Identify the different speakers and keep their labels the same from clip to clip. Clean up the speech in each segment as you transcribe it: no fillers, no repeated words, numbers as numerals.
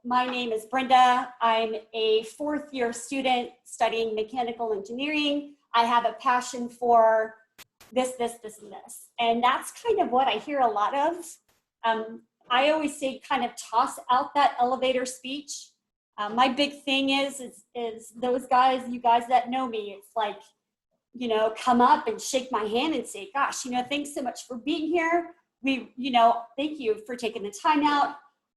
Speaker 1: my name is Brenda. I'm a fourth-year student studying mechanical engineering. I have a passion for this, and this. And that's kind of what I hear a lot of. I always say kind of toss out that elevator speech. My big thing is those guys, you guys that know me, it's like, you know, come up and shake my hand and say, gosh, you know, thanks so much for being here. You know, thank you for taking the time out.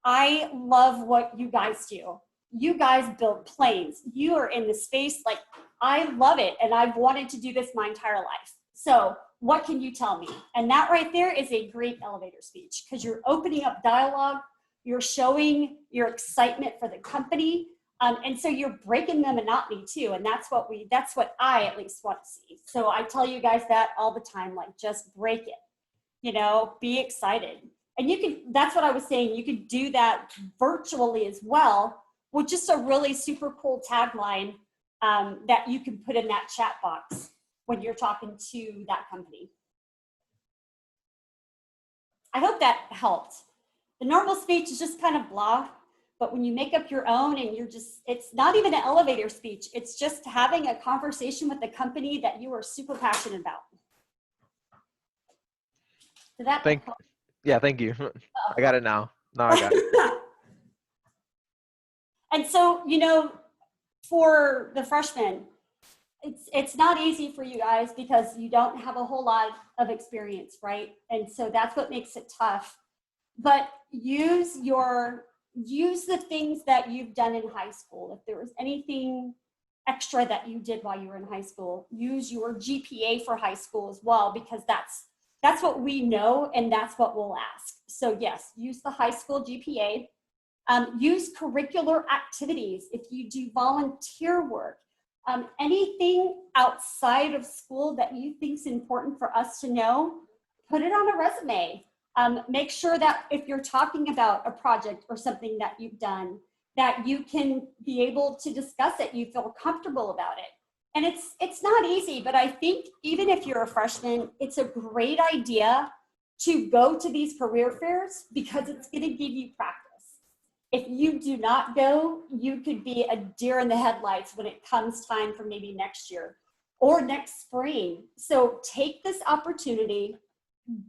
Speaker 1: I love what you guys do. You guys build planes. You are in the space, like, I love it. And I've wanted to do this my entire life. So what can you tell me? And that right there is a great elevator speech, because you're opening up dialogue. You're showing your excitement for the company. And so you're breaking the monotony too. And that's what I at least want to see. So I tell you guys that all the time, like, just break it, you know, be excited. And you can, that's what I was saying. You could do that virtually as well, with just a really super cool tagline that you can put in that chat box when you're talking to that company. I hope that helped. The normal speech is just kind of blah, but when you make up your own and you're just, it's not even an elevator speech. It's just having a conversation with the company that you are super passionate about. So that
Speaker 2: yeah, thank you. I got it now. Now I got it.
Speaker 1: And so, you know, for the freshmen, it's not easy for you guys because you don't have a whole lot of experience, right? And so that's what makes it tough. But use the things that you've done in high school. If there was anything extra that you did while you were in high school, use your GPA for high school as well, because that's what we know and that's what we'll ask. So yes, use the high school GPA. Use curricular activities if you do volunteer work. Anything outside of school that you think is important for us to know, put it on a resume. Make sure that if you're talking about a project or something that you've done, that you can be able to discuss it, you feel comfortable about it. And it's not easy, but I think even if you're a freshman, it's a great idea to go to these career fairs because it's gonna give you practice. If you do not go, you could be a deer in the headlights when it comes time for maybe next year or next spring. So take this opportunity,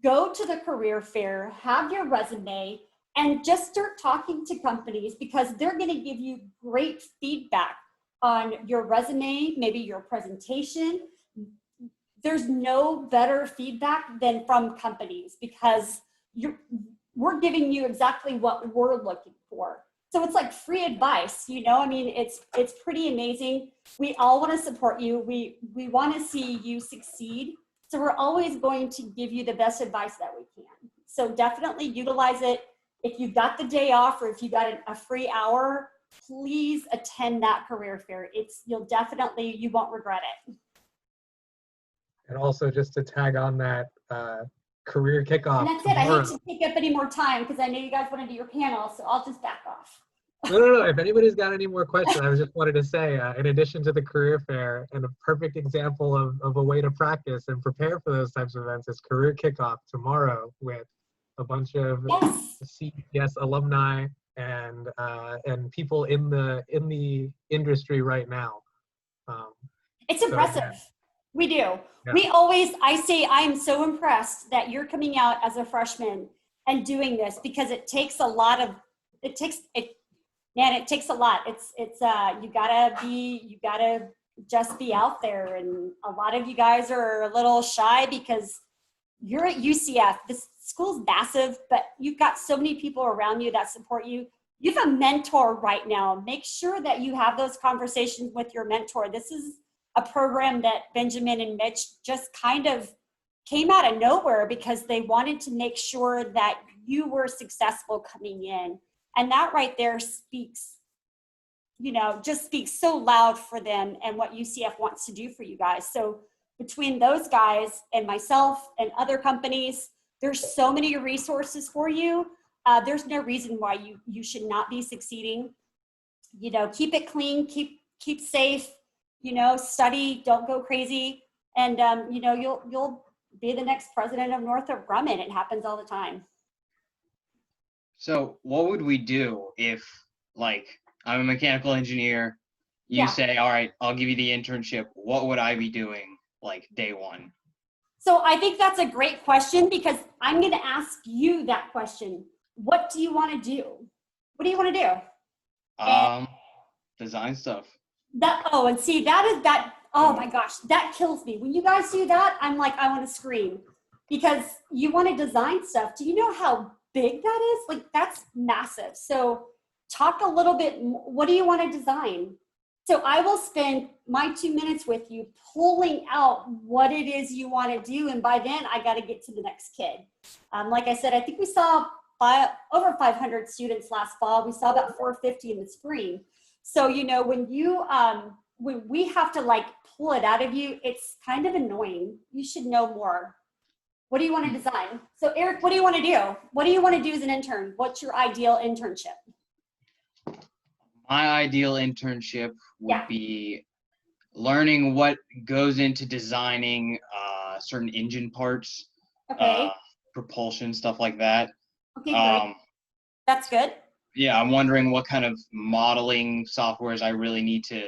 Speaker 1: go to the career fair, have your resume, and just start talking to companies because they're going to give you great feedback on your resume, maybe your presentation. There's no better feedback than from companies because we're giving you exactly what we're looking for. So it's like free advice, you know, I mean, it's pretty amazing. We all want to support you. We want to see you succeed. So we're always going to give you the best advice that we can. So definitely utilize it. If you've got the day off or if you got a free hour, please attend that career fair. You won't regret it.
Speaker 3: And also just to tag on that career kickoff.
Speaker 1: And that's it. I hate to take up any more time because I know you guys want to do your panel, so I'll just back off.
Speaker 3: No. If anybody's got any more questions, I just wanted to say, in addition to the career fair, and a perfect example of a way to practice and prepare for those types of events is career kickoff tomorrow with a bunch of CES alumni and people in the industry right now.
Speaker 1: It's impressive.
Speaker 3: Yeah.
Speaker 1: We do.
Speaker 3: Yeah.
Speaker 1: I say I'm so impressed that you're coming out as a freshman and doing this because it takes a lot. It takes a lot. You gotta just be out there. And a lot of you guys are a little shy because you're at UCF. This school's massive, but you've got so many people around you that support you. You have a mentor right now. Make sure that you have those conversations with your mentor. This is a program that Benjamin and Mitch just kind of came out of nowhere because they wanted to make sure that you were successful coming in. And that right there speaks, just speaks so loud for them and what UCF wants to do for you guys. So between those guys and myself and other companies, there's so many resources for you. There's no reason why you should not be succeeding. Keep it clean, keep safe, study, don't go crazy. And, you'll be the next president of Northrop Grumman. It happens all the time.
Speaker 4: So what would we do if, like I'm a mechanical engineer. You
Speaker 1: Yeah.
Speaker 4: say, all right, I'll give you the internship. What would I be doing like day one?
Speaker 1: So I think that's a great question because I'm going to ask you that question. What do you want to do? What do you want to do?
Speaker 4: Design stuff.
Speaker 1: And see, oh my gosh, that kills me. When you guys do that, I'm like, I want to scream because you want to design stuff. Do you know how big that is? Like, that's massive. So talk a little bit, what do you want to design? So I will spend my 2 minutes with you pulling out what it is you want to do. And by then I got to get to the next kid. Like I said, I think we saw over 500 students last fall. We saw about 450 in the spring. So, you know, when we have to like pull it out of you, it's kind of annoying. You should know more. What do you want to design? So Eric, what do you want to do? What do you want to do as an intern? What's your ideal internship?
Speaker 4: My ideal internship would be learning what goes into designing certain engine parts,
Speaker 1: Okay.
Speaker 4: propulsion, stuff like that.
Speaker 1: Okay, great. That's good.
Speaker 4: Yeah, I'm wondering what kind of modeling softwares I really need to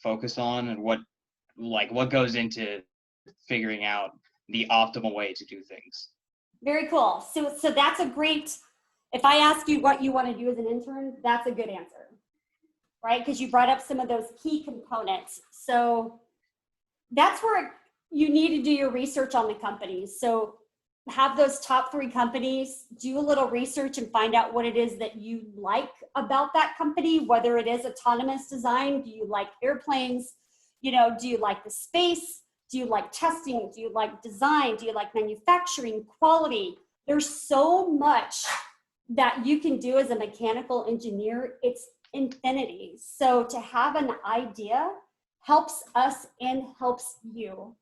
Speaker 4: focus on, and what goes into figuring out the optimal way to do things.
Speaker 1: Very cool. So that's a great, if I ask you what you want to do as an intern, that's a good answer, right? Because you brought up some of those key components. So that's where you need to do your research on the companies. So have those top 3 companies, do a little research and find out what it is that you like about that company, whether it is autonomous design, do you like airplanes, you know, do you like the space, do you like testing, do you like design, do you like manufacturing, quality? There's so much that you can do as a mechanical engineer, it's infinity. So to have an idea helps us and helps you.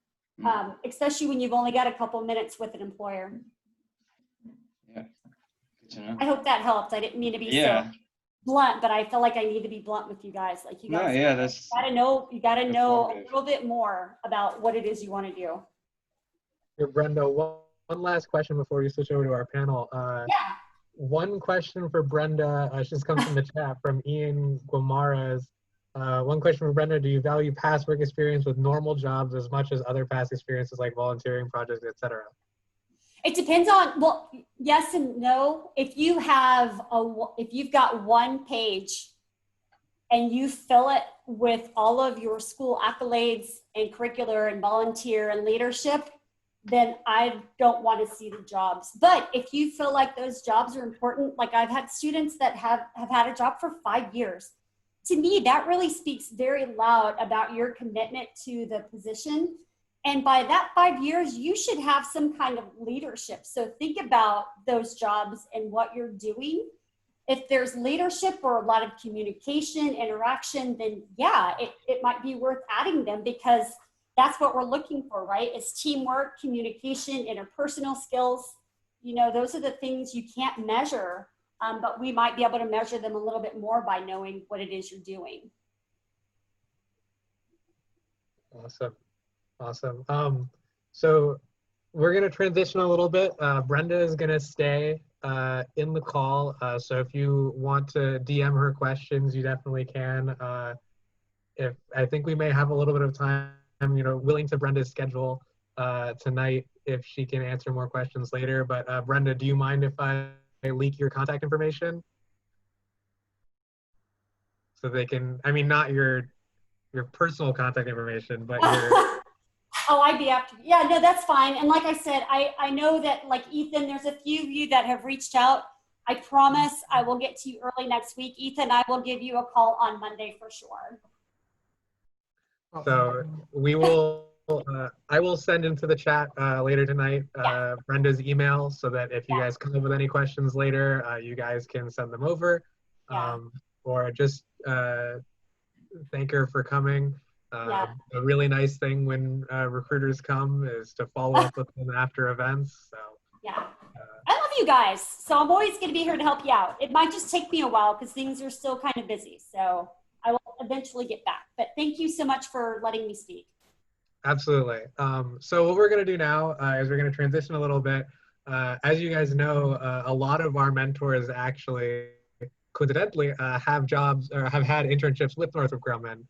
Speaker 1: Especially when you've only got a couple minutes with an employer.
Speaker 4: Yeah, good to know.
Speaker 1: I hope that helped. I didn't mean to be so blunt, but I feel like I need to be blunt with you guys. Like you guys, you gotta know a little bit more about what it is you want to do.
Speaker 3: Here, Brenda, one last question before we switch over to our panel. One question for Brenda, just comes from the chat from Ian Guimara's. One question for Brenda, do you value past work experience with normal jobs as much as other past experiences like volunteering, projects, etc.?
Speaker 1: It depends on, well, yes and no. If you've got one page and you fill it with all of your school accolades and curricular and volunteer and leadership, then I don't want to see the jobs. But if you feel like those jobs are important, like I've had students that have had a job for 5 years. To me, that really speaks very loud about your commitment to the position. And by that 5 years, you should have some kind of leadership. So think about those jobs and what you're doing. If there's leadership or a lot of communication, interaction, then yeah, it might be worth adding them because that's what we're looking for, right? It's teamwork, communication, interpersonal skills. You know, those are the things you can't measure. But we might be able to measure them a little bit more by knowing what it is you're doing.
Speaker 3: Awesome. So we're going to transition a little bit. Brenda is going to stay in the call. So if you want to DM her questions, you definitely can. I think we may have a little bit of time, you know, willing to Brenda's schedule tonight if she can answer more questions later. But Brenda, do you mind if I leak your contact information so they can, I mean, not your personal contact information, but your
Speaker 1: Oh, I'd be after. Yeah, no, that's fine. And like I said, I know that like Ethan, there's a few of you that have reached out. I promise I will get to you early next week. Ethan, I will give you a call on Monday for sure.
Speaker 3: So we will I will send into the chat later tonight Brenda's email so that if you guys come up with any questions later, you guys can send them over or just thank her for coming. A really nice thing when recruiters come is to follow up with them after events. So
Speaker 1: I love you guys. So I'm always going to be here to help you out. It might just take me a while because things are still kind of busy. So I will eventually get back. But thank you so much for letting me speak.
Speaker 3: Absolutely. So what we're going to do now is we're going to transition a little bit. As you guys know, a lot of our mentors actually coincidentally have jobs or have had internships with Northrop Grumman.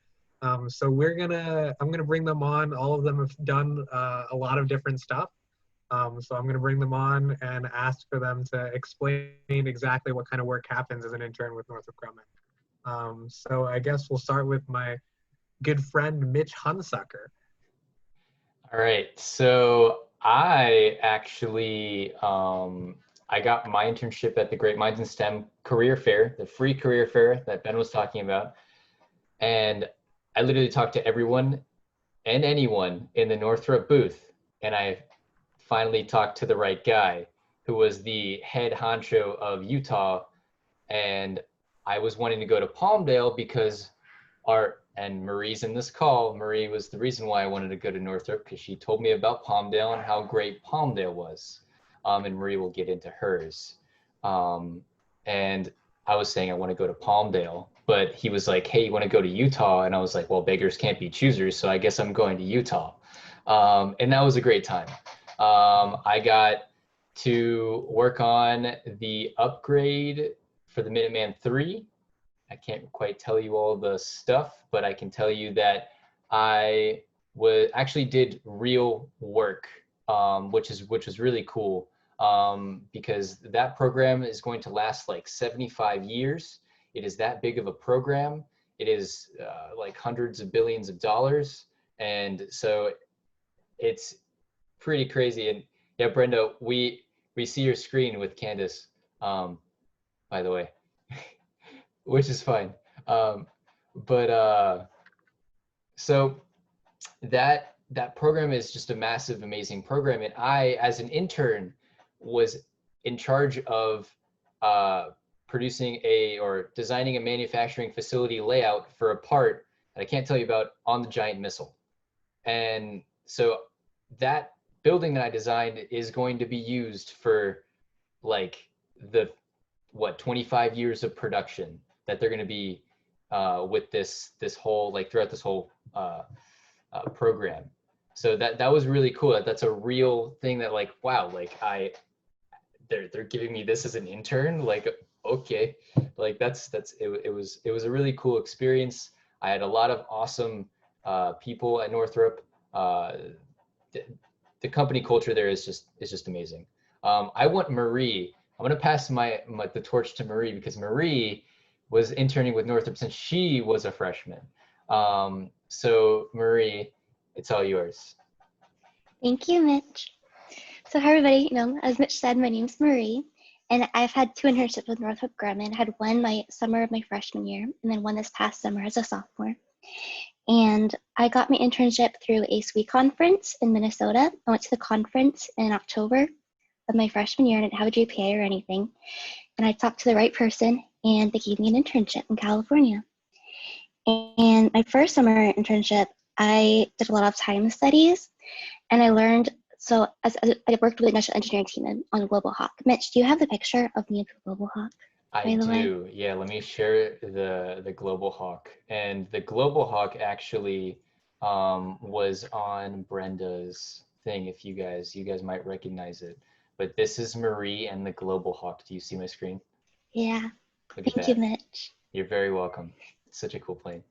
Speaker 3: So I'm gonna bring them on. All of them have done a lot of different stuff. So I'm gonna bring them on and ask for them to explain exactly what kind of work happens as an intern with Northrop Grumman. So I guess we'll start with my good friend, Mitch Hunsucker.
Speaker 5: All right, so I actually, I got my internship at the Great Minds in STEM career fair, the free career fair that Ben was talking about. And I literally talked to everyone and anyone in the Northrop booth. And I finally talked to the right guy, who was the head honcho of Utah. And I was wanting to go to Palmdale because and Marie's in this call. Marie was the reason why I wanted to go to Northrop, because she told me about Palmdale and how great Palmdale was. And Marie will get into hers. And I was saying I want to go to Palmdale, but he was like, hey, you want to go to Utah? And I was like, well, beggars can't be choosers, so I guess I'm going to Utah. And that was a great time. I got to work on the upgrade for the Minuteman III. I can't quite tell you all the stuff, but I can tell you that I actually did real work, which was really cool, because that program is going to last like 75 years. It is that big of a program. It is like hundreds of billions of dollars, and so it's pretty crazy. And yeah, Brenda, we see your screen with Candace, by the way. Which is fine. So that program is just a massive, amazing program. And I, as an intern, was in charge of producing or designing a manufacturing facility layout for a part that I can't tell you about on the giant missile. And so that building that I designed is going to be used for like 25 years of production that they're going to be with this whole, like throughout this whole program. So that was really cool. That's a real thing that, like, wow, like they're giving me this as an intern. Like, okay, like it was a really cool experience. I had a lot of awesome people at Northrop. The company culture there is just amazing. I want Marie. I'm gonna pass the torch to Marie, because Marie was interning with Northrop since she was a freshman. So Marie, it's all yours.
Speaker 6: Thank you, Mitch. So hi everybody, as Mitch said, my name's Marie, and I've had 2 internships with Northrop Grumman. I had one my summer of my freshman year, and then one this past summer as a sophomore. And I got my internship through a SWE conference in Minnesota. I went to the conference in October of my freshman year, and I didn't have a GPA or anything. And I talked to the right person, and they gave me an internship in California. And my first summer internship, I did a lot of time studies, and I learned, so as I worked with the National Engineering Team on Global Hawk. Mitch, do you have the picture of me at the Global Hawk?
Speaker 5: I do, yeah, let me share the Global Hawk. And the Global Hawk actually was on Brenda's thing, if you guys might recognize it. But this is Marie and the Global Hawk. Do you see my screen?
Speaker 6: Yeah.
Speaker 5: Look at
Speaker 6: Thank
Speaker 5: that.
Speaker 6: you, Mitch.
Speaker 5: You're very welcome. It's such a cool plane.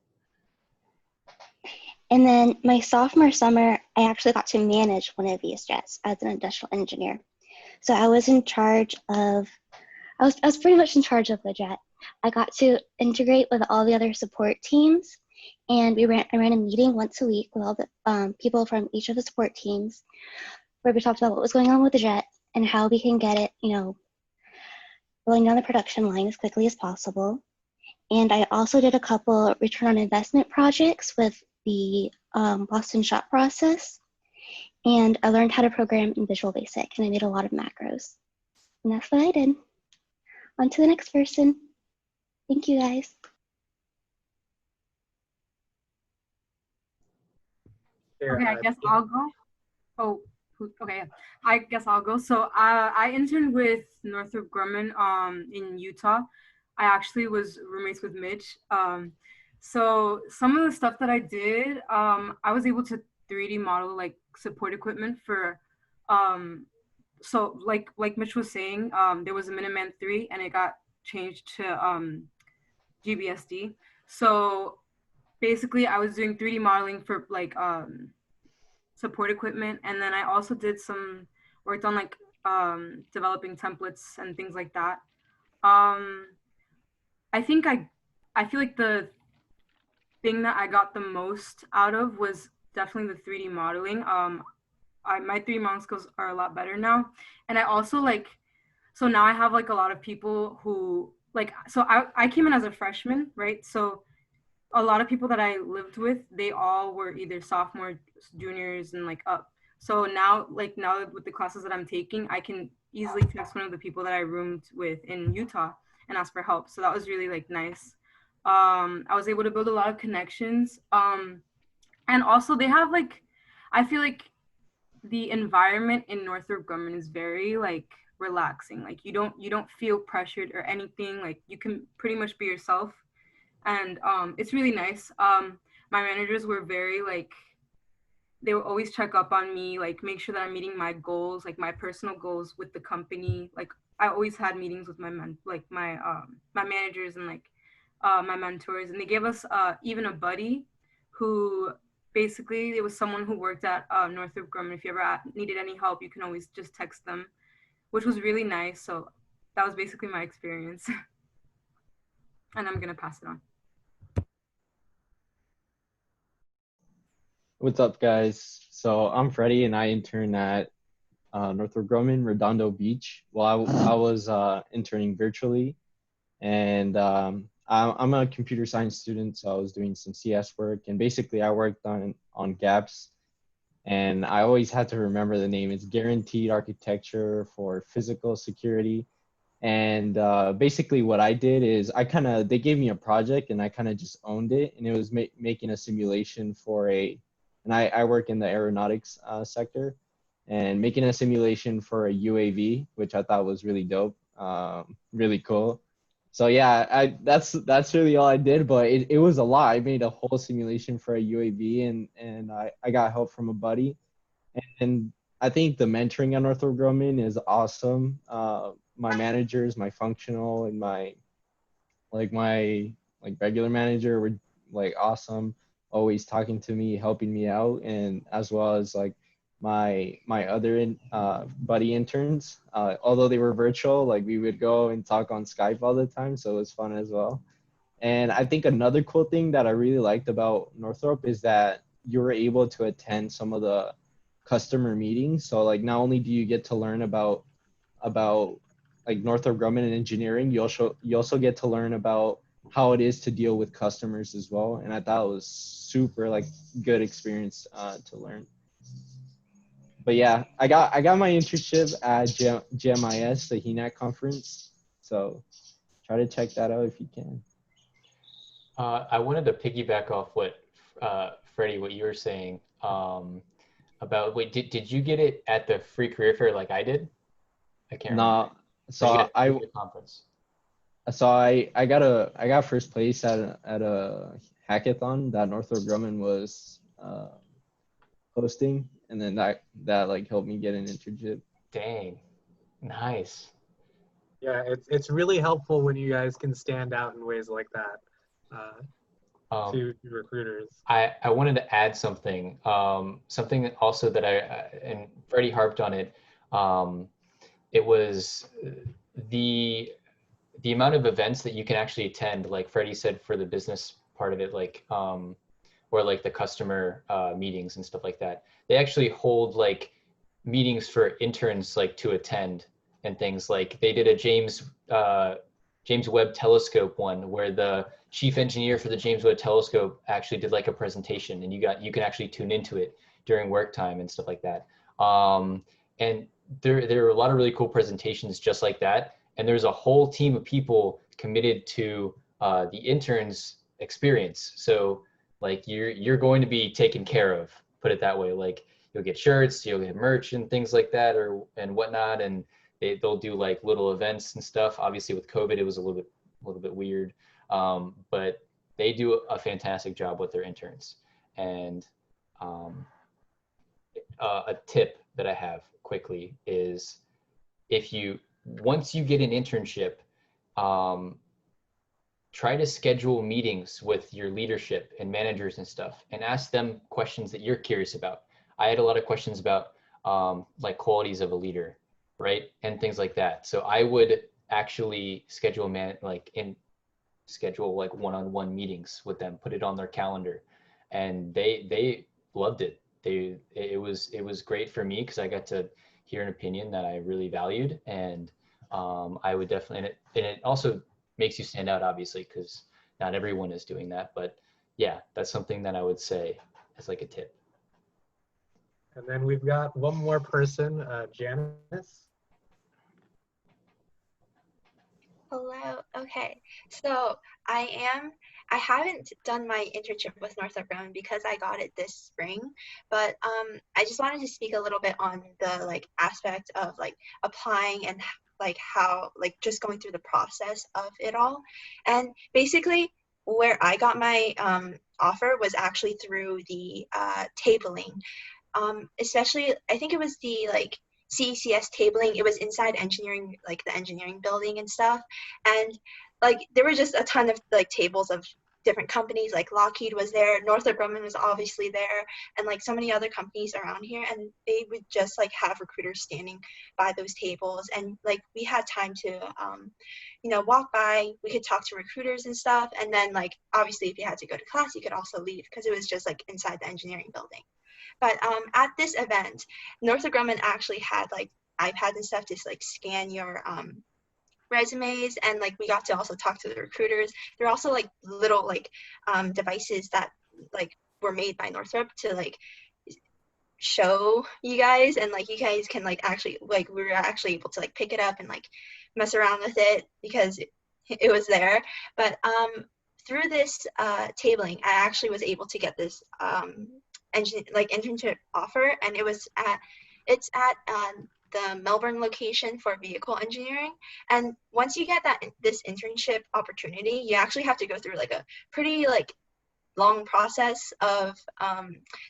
Speaker 6: And then my sophomore summer, I actually got to manage one of these jets as an industrial engineer. So I was in charge of, I was pretty much in charge of the jet. I got to integrate with all the other support teams, and I ran a meeting once a week with all the people from each of the support teams, where we talked about what was going on with the jet and how we can get it, rolling down the production line as quickly as possible. And I also did a couple return on investment projects with the Boston shop process. And I learned how to program in Visual Basic, and I made a lot of macros. And that's what I did. On to the next person. Thank you, guys.
Speaker 7: Okay, I guess I'll go. Oh, okay. I guess I'll go. So I interned with Northrop Grumman in Utah. I actually was roommates with Mitch. So some of the stuff that I did, I was able to 3D model like support equipment for, so like Mitch was saying, there was a Minuteman III, and it got changed to GBSD. So basically I was doing 3D modeling for like support equipment, and then I also did some worked on like developing templates and things like that. um I think I feel like the thing that I got the most out of was definitely the 3D modeling. My 3D modeling skills are a lot better now, and I also like, so now I have like a lot of people who like, so I came in as a freshman, right? So a lot of people that I lived with, they all were either sophomores, juniors, and like up. So now, like now with the classes that I'm taking, I can easily text one of the people that I roomed with in Utah and ask for help. So that was really like nice. I was able to build a lot of connections. And also they have like, I feel like the environment in Northrop Grumman is very like relaxing. Like you don't feel pressured or anything. Like you can pretty much be yourself, and it's really nice. My managers were very like, they would always check up on me, like make sure that I'm meeting my goals, like my personal goals with the company. Like I always had meetings with my managers and like my mentors, and they gave us even a buddy who basically it was someone who worked at Northrop Grumman. If you ever needed any help, you can always just text them, which was really nice. So that was basically my experience. And I'm gonna pass it on.
Speaker 8: What's up, guys? So I'm Freddie, and I intern at Northrop Grumman, Redondo Beach. Well, I was interning virtually, and I'm a computer science student, so I was doing some CS work, and basically I worked on GAPS, and I always had to remember the name. It's Guaranteed Architecture for Physical Security. And basically what I did is they gave me a project, and I kind of just owned it, and it was making a simulation for and I work in the aeronautics sector, and making a simulation for a UAV, which I thought was really dope, really cool. So yeah, that's really all I did, but it was a lot. I made a whole simulation for a UAV, and I got help from a buddy. And I think the mentoring at Northrop Grumman is awesome. My managers, my functional, and my regular manager were like awesome, always talking to me, helping me out, and as well as like my other buddy interns. Although they were virtual, like we would go and talk on Skype all the time, so it was fun as well. And I think another cool thing that I really liked about Northrop is that you were able to attend some of the customer meetings. So like not only do you get to learn about like Northrop Grumman and engineering, you also get to learn about how it is to deal with customers as well. And I thought it was super like good experience to learn. But yeah, I got my internship at GMIS, the HENAC conference. So try to check that out if you can.
Speaker 5: I wanted to piggyback off what Freddie, what you were saying about. Wait, did you get it at the free career fair like I did? I can't remember.
Speaker 8: So
Speaker 5: conference.
Speaker 8: So I got first place at a hackathon that Northrop Grumman was hosting, and then that like helped me get an internship.
Speaker 5: Dang, nice.
Speaker 3: Yeah, it's really helpful when you guys can stand out in ways like that to recruiters.
Speaker 5: I wanted to add something. Something also that and Freddie harped on it. It was the amount of events that you can actually attend, like Freddie said, for the business part of it, like or like the customer meetings and stuff like that. They actually hold like meetings for interns like to attend and things. Like they did a James Webb Telescope one where the chief engineer for the James Webb Telescope actually did like a presentation, and you can actually tune into it during work time and stuff like that. And there are a lot of really cool presentations just like that. And there's a whole team of people committed to the interns' experience. So like you're going to be taken care of, put it that way. Like you'll get shirts, you'll get merch and things like that, and whatnot. And they'll do like little events and stuff. Obviously with COVID, it was a little bit weird, but they do a fantastic job with their interns. And a tip that I have quickly is once you get an internship, try to schedule meetings with your leadership and managers and stuff and ask them questions that you're curious about. I had a lot of questions about like qualities of a leader, right? And things like that. So I would actually schedule schedule like one-on-one meetings with them, put it on their calendar. And they loved it. It was great for me because I got to hear an opinion that I really valued. And I would definitely, and it also makes you stand out, obviously, because not everyone is doing that. But yeah, that's something that I would say as like a tip.
Speaker 3: And then we've got one more person, Janice.
Speaker 9: Hello. Okay. So I haven't done my internship with Northrop Grumman because I got it this spring, but I just wanted to speak a little bit on the like aspect of like applying and like how like just going through the process of it all. And basically where I got my offer was actually through the tabling. Especially I think it was the like CECS tabling. It was inside engineering, like the engineering building and stuff. And like there were just a ton of like tables of different companies, like Lockheed was there, Northrop Grumman was obviously there, and like so many other companies around here. And they would just like have recruiters standing by those tables. And like we had time to, you know, walk by, we could talk to recruiters and stuff. And then like, obviously if you had to go to class, you could also leave because it was just like inside the engineering building. But at this event, Northrop Grumman actually had like iPads and stuff to like scan your resumes, and like we got to also talk to the recruiters. There are also like little like devices that like were made by Northrop to like show you guys, and like you guys can like actually like we were actually able to like pick it up and like mess around with it because it was there. But through this tabling, I actually was able to get this internship offer, and it's at the Melbourne location for vehicle engineering. And once you get this internship opportunity, you actually have to go through like a pretty like long process of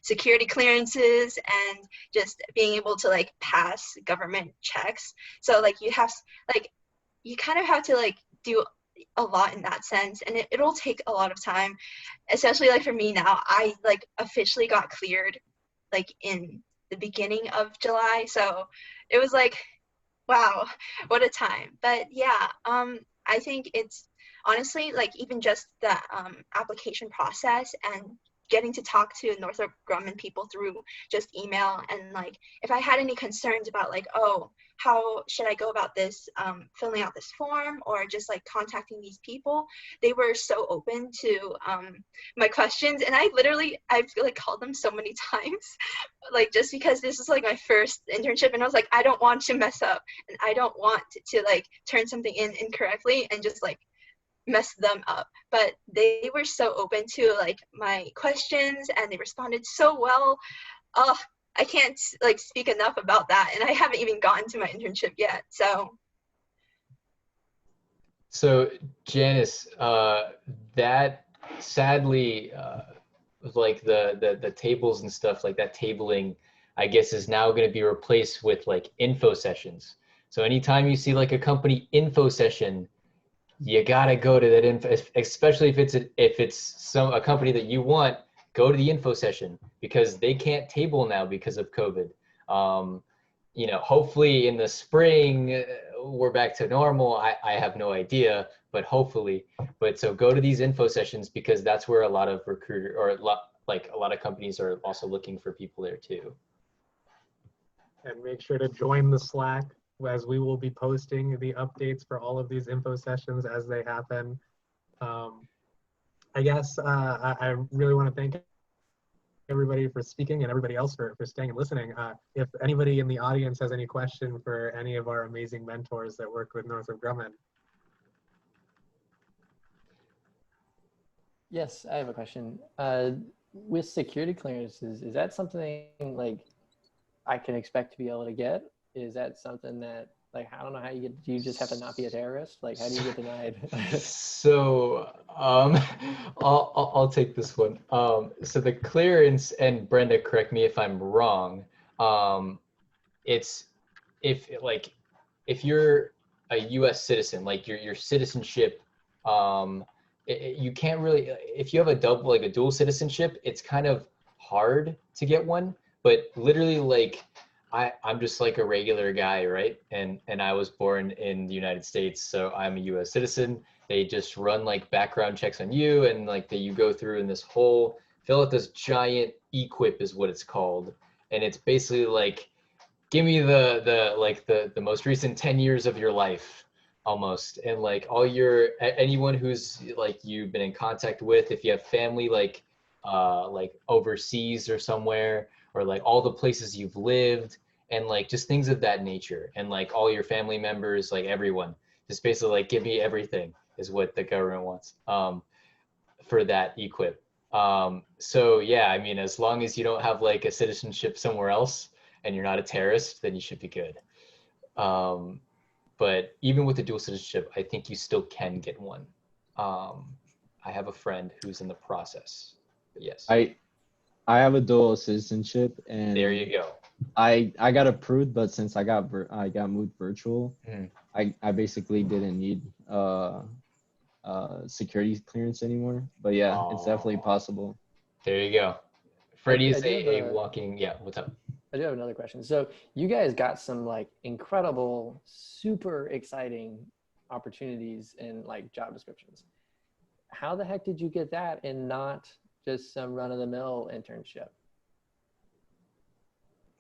Speaker 9: security clearances and just being able to like pass government checks. So like you kind of have to like do a lot in that sense, and it'll take a lot of time, especially like for me now. I like officially got cleared like in the beginning of July, so it was like, wow, what a time. But yeah, I think it's honestly like even just the application process and getting to talk to Northrop Grumman people through just email, and like if I had any concerns about like, oh, how should I go about this, filling out this form or just like contacting these people, they were so open to my questions. And I've like called them so many times, like just because this is like my first internship, and I was like, I don't want to mess up, and I don't want to like turn something in incorrectly and just like mess them up. But they were so open to like my questions, and they responded so well. I can't like speak enough about that, and I haven't even gotten to my internship yet.
Speaker 5: So Janice, that sadly, like the tables and stuff like that, tabling, I guess, is now going to be replaced with like info sessions. So anytime you see like a company info session, you gotta go to that info, especially if it's a company that you want. Go to the info session because they can't table now because of COVID. You know, hopefully in the spring we're back to normal. I have no idea, but hopefully. But so go to these info sessions because that's where a lot of a lot of companies are also looking for people there too.
Speaker 3: And make sure to join the Slack, as we will be posting the updates for all of these info sessions as they happen. I guess I really want to thank everybody for speaking and everybody else for staying and listening. If anybody in the audience has any question for any of our amazing mentors that work with Northrop Grumman.
Speaker 10: Yes, I have a question. With security clearances, is that something like I can expect to be able to get? Is that something that, like, I don't know how you get, do you just have to not be a terrorist? Like, how do you get denied?
Speaker 5: So I'll take this one. So the clearance, and Brenda, correct me if I'm wrong. It's if you're a U.S. citizen, like your citizenship. You can't really, if you have a dual citizenship, it's kind of hard to get one. But literally, like I'm just like a regular guy, right? And I was born in the United States, so I'm a U.S. citizen. They just run like background checks on you, and like that you go through in this whole fill out this giant equip is what it's called, and it's basically like give me the most recent 10 years of your life almost, and like all your anyone who's like you've been in contact with, if you have family like overseas or somewhere, or like all the places you've lived, and like just things of that nature, and like all your family members, like everyone, just basically like give me everything is what the government wants for that equip. So yeah, I mean, as long as you don't have like a citizenship somewhere else and you're not a terrorist, then you should be good. But even with the dual citizenship, I think you still can get one. I have a friend who's in the process, but yes.
Speaker 8: I have a dual citizenship, and
Speaker 5: There you go.
Speaker 8: I got approved, but since I got moved virtual,
Speaker 5: Mm.
Speaker 8: I basically didn't need security clearance anymore. But yeah, it's definitely possible.
Speaker 5: There you go. Freddie is
Speaker 10: I do have
Speaker 5: a walking, yeah, what's up?
Speaker 10: I do have another question. So you guys got some like incredible, super exciting opportunities in like job descriptions. How the heck did you get that and not just some run-of-the-mill internship?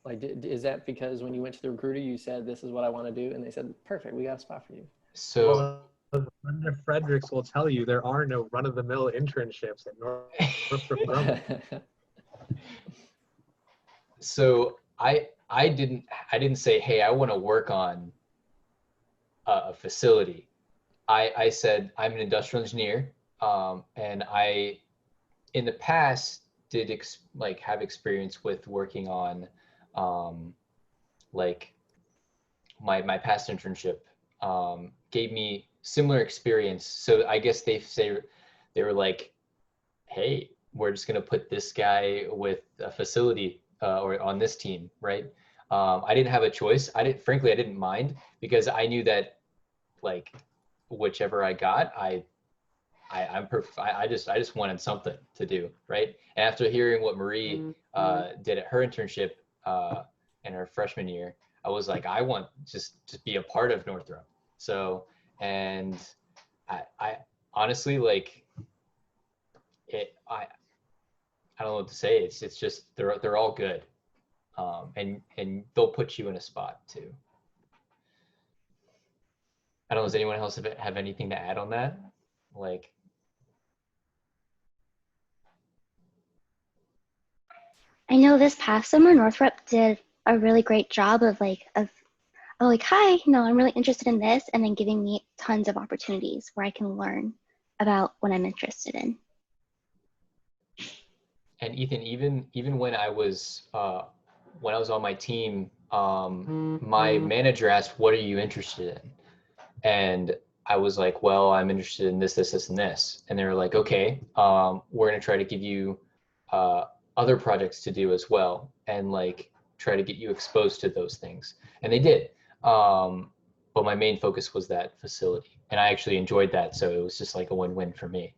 Speaker 10: Like, is that because when you went to the recruiter, you said, this is what I want to do, and they said, perfect, we got a spot for you?
Speaker 5: So
Speaker 3: Brenda Fredricks will tell you there are no run-of-the-mill internships at Northrop Grumman.
Speaker 5: So I didn't say, hey, I want to work on a facility. I said I'm an industrial engineer, and I in the past did have experience with working on like my past internship gave me similar experience. So I guess they were like, hey, we're just gonna put this guy with a facility or on this team, right? I didn't have a choice. Frankly, I didn't mind, because I knew that like whichever I got, I'm perfect. I just wanted something to do, right? And after hearing what Marie did at her internship in her freshman year, I was like, I want just to be a part of Northrop. So, and I honestly like it. I don't know what to say. It's just they're all good, and they'll put you in a spot too. I don't know. Does anyone else have anything to add on that? Like,
Speaker 6: I know this past summer, Northrop did a really great job of hi, I'm really interested in this, and then giving me tons of opportunities where I can learn about what I'm interested in.
Speaker 5: and Ethan, even when I was on my team, my manager asked, "What are you interested in?" And I was like, "Well, I'm interested in this, this, this, and this." And they were like, "Okay, we're gonna try to give you other projects to do as well, and like try to get you exposed to those things." And they did. But my main focus was that facility, and I actually enjoyed that, so it was just like a win-win for me.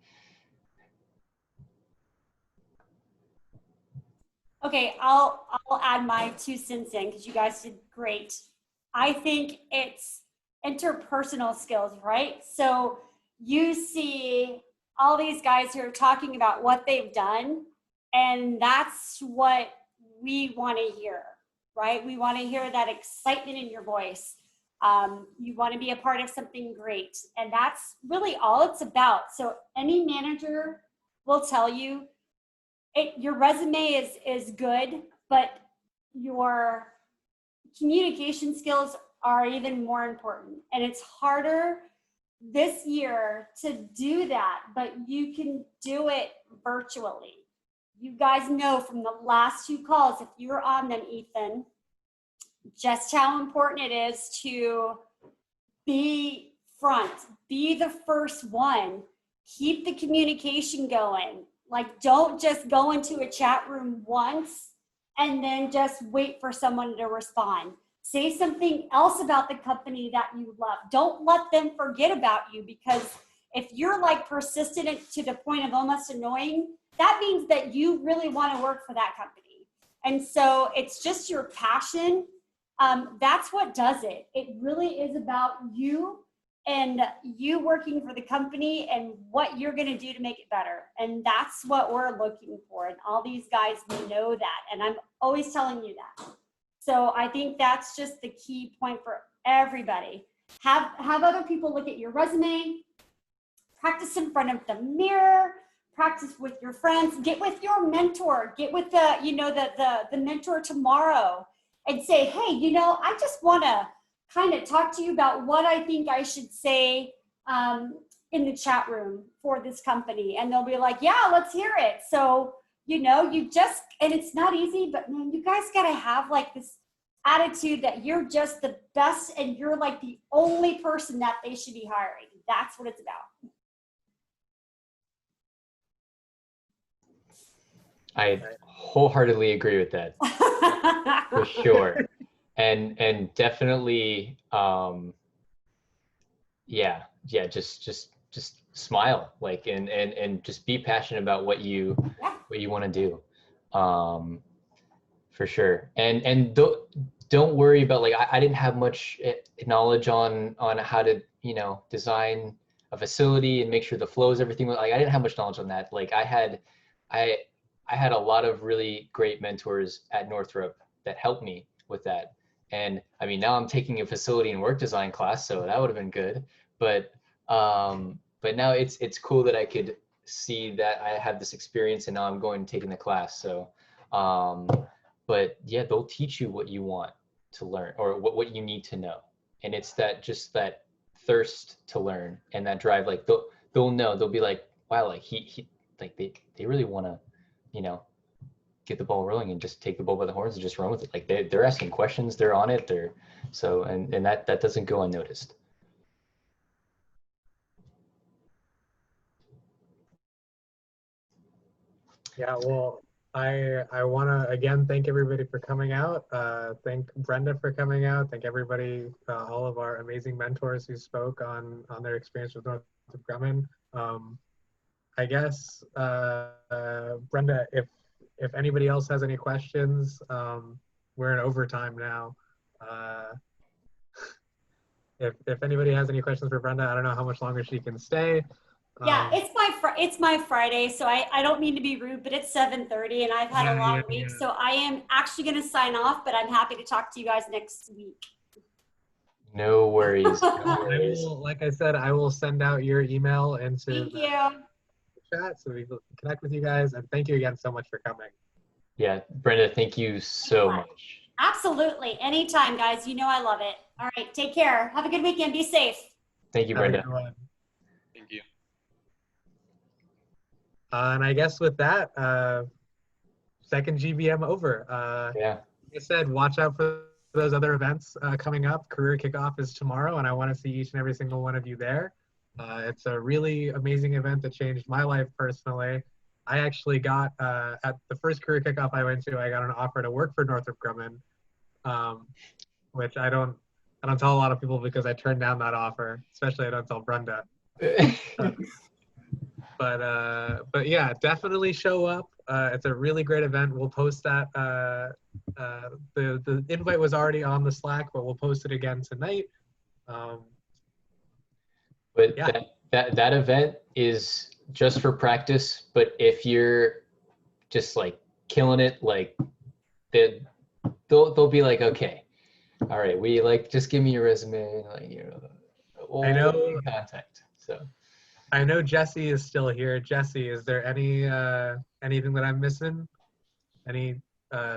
Speaker 1: Okay, I'll add my 2 cents in, because you guys did great. I think it's interpersonal skills, right? So you see all these guys who are talking about what they've done, and that's what we want to hear, right? We want to hear that excitement in your voice. You want to be a part of something great, and that's really all it's about. So any manager will tell you, your resume is good, but your communication skills are even more important. And it's harder this year to do that, but you can do it virtually. You guys know from the last 2 calls, if you were on them, Ethan, just how important it is to be front, be the first one, keep the communication going. Like, don't just go into a chat room once and then just wait for someone to respond. Say something else about the company that you love. Don't let them forget about you, because if you're like persistent to the point of almost annoying, that means that you really want to work for that company. And so it's just your passion. That's what does it. It really is about you and you working for the company and what you're going to do to make it better. And that's what we're looking for. And all these guys know that. And I'm always telling you that. So I think that's just the key point for everybody. Have other people look at your resume, practice in front of the mirror, practice with your friends, get with your mentor, get with the mentor tomorrow and say, hey, I just want to kind of talk to you about what I think I should say in the chat room for this company. And they'll be like, yeah, let's hear it. So, and it's not easy, but man, you guys got to have like this attitude that you're just the best and you're like the only person that they should be hiring. That's what it's about.
Speaker 5: I wholehearily agree with that. For sure. And definitely, just smile, like, and just be passionate about what you want to do. For sure. And don't worry about, like, I didn't have much knowledge on how to, design a facility and make sure the flows, everything. Like, I didn't have much knowledge on that. Like, I had a lot of really great mentors at Northrop that helped me with that. And I mean, now I'm taking a facility and work design class, so that would have been good. But now it's cool that I could see that I have this experience and now I'm going and taking the class. So, but yeah, they'll teach you what you want to learn or what you need to know. And it's just that thirst to learn and that drive. Like they'll know, they'll be like, wow, like he like they really want to, get the ball rolling and just take the bull by the horns and just run with it. Like they're asking questions, they're on it, and that doesn't go unnoticed.
Speaker 3: Yeah, well, I want to again thank everybody for coming out. Thank Brenda for coming out. Thank everybody, all of our amazing mentors who spoke on their experience with Northrop Grumman. I guess Brenda, if anybody else has any questions, we're in overtime now. If anybody has any questions for Brenda, I don't know how much longer she can stay.
Speaker 1: Yeah, it's my Friday, so I don't mean to be rude, but it's 7:30 and I've had a long week, so I am actually going to sign off, but I'm happy to talk to you guys next week.
Speaker 5: No worries. No worries.
Speaker 3: Like I said, I will send out your email into
Speaker 1: Thank you.
Speaker 3: Chat so we can connect with you guys, and thank you again so much for coming.
Speaker 5: Yeah, Brenda, thank you so much.
Speaker 1: Absolutely. Anytime, guys. I love it. All right. Take care. Have a good weekend. Be safe.
Speaker 5: Thank you, Brenda.
Speaker 11: Thank you.
Speaker 3: And I guess with that, second GBM over.
Speaker 5: Yeah.
Speaker 3: Like I said, watch out for those other events coming up. Career Kickoff is tomorrow, and I want to see each and every single one of you there. It's a really amazing event that changed my life personally. I actually got, at the first Career Kickoff I went to, I got an offer to work for Northrop Grumman, which I don't tell a lot of people because I turned down that offer, especially I don't tell Brenda. But yeah, definitely show up. It's a really great event. We'll post that. The invite was already on the Slack, but we'll post it again tonight.
Speaker 5: But
Speaker 3: yeah.
Speaker 5: that event is just for practice. But if you're just like killing it, like they'll be like, okay, all right, we like just give me your resume, like
Speaker 3: I know
Speaker 5: contact. So
Speaker 3: I know Jesse is still here. Jesse, is there anything that I'm missing? Any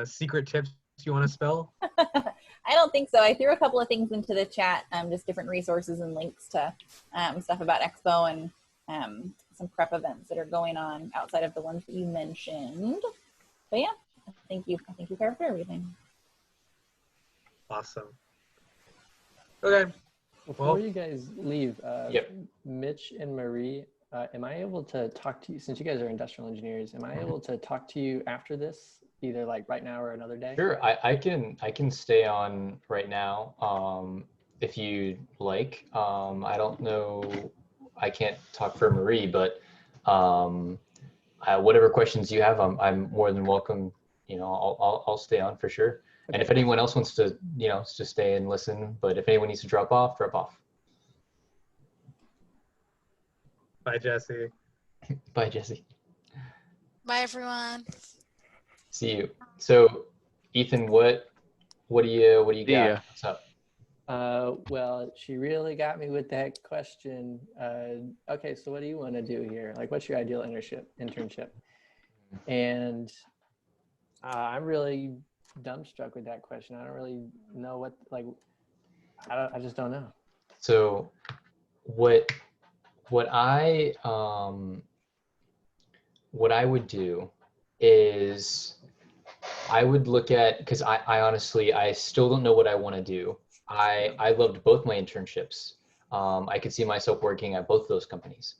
Speaker 3: secret tips you want to spill?
Speaker 12: I don't think so. I threw a couple of things into the chat, just different resources and links to stuff about Expo and some prep events that are going on outside of the ones that you mentioned. But yeah, I think you covered everything.
Speaker 3: Awesome. Okay.
Speaker 10: Before you guys leave,
Speaker 5: yep.
Speaker 10: Mitch and Marie, am I able to talk to you, since you guys are industrial engineers, am I able to talk to you after this either like right now or another day?
Speaker 5: Sure, I can stay on right now, if you like. I don't know, I can't talk for Marie, but whatever questions you have, I'm more than welcome. You know, I'll stay on for sure. And
Speaker 10: Okay.
Speaker 5: if anyone else wants to, you know, just stay and listen. But if anyone needs to drop off, drop off.
Speaker 3: Bye, Jesse.
Speaker 5: Bye, Jesse.
Speaker 13: Bye, everyone.
Speaker 5: See you. So, Ethan, what do you got?
Speaker 2: Yeah.
Speaker 5: What's up?
Speaker 10: Well, she really got me with that question. Okay, so what do you want to do here? Like, what's your ideal internship? And I'm really dumbstruck with that question. I don't really know what, like, I just don't know.
Speaker 5: So, what I would do is I would look at, because I honestly, I still don't know what I want to do. I loved both my internships. I could see myself working at both of those companies.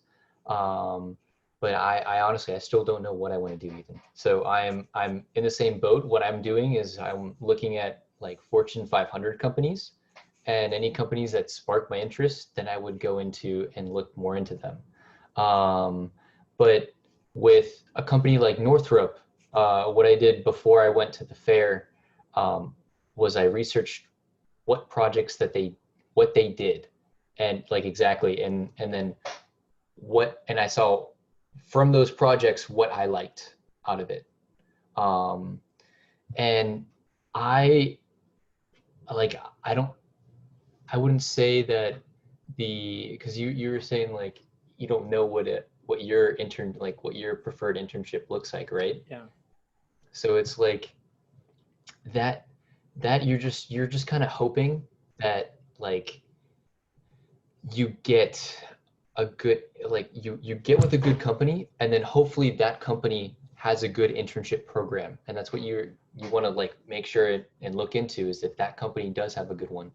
Speaker 5: But I honestly, I still don't know what I want to do, Ethan. So I'm in the same boat. What I'm doing is I'm looking at like Fortune 500 companies, and any companies that spark my interest, then I would go into and look more into them. But with a company like Northrop, what I did before I went to the fair was I researched what projects what they did, and like exactly, and then and I saw from those projects what I liked out of it. And I wouldn't say that because you were saying like you don't know what your preferred internship looks like, right?
Speaker 10: Yeah.
Speaker 5: So it's like that you're just kind of hoping that like you get a good, like you get with a good company, and then hopefully that company has a good internship program, and that's what you want to like make sure and look into, is if that company does have a good one.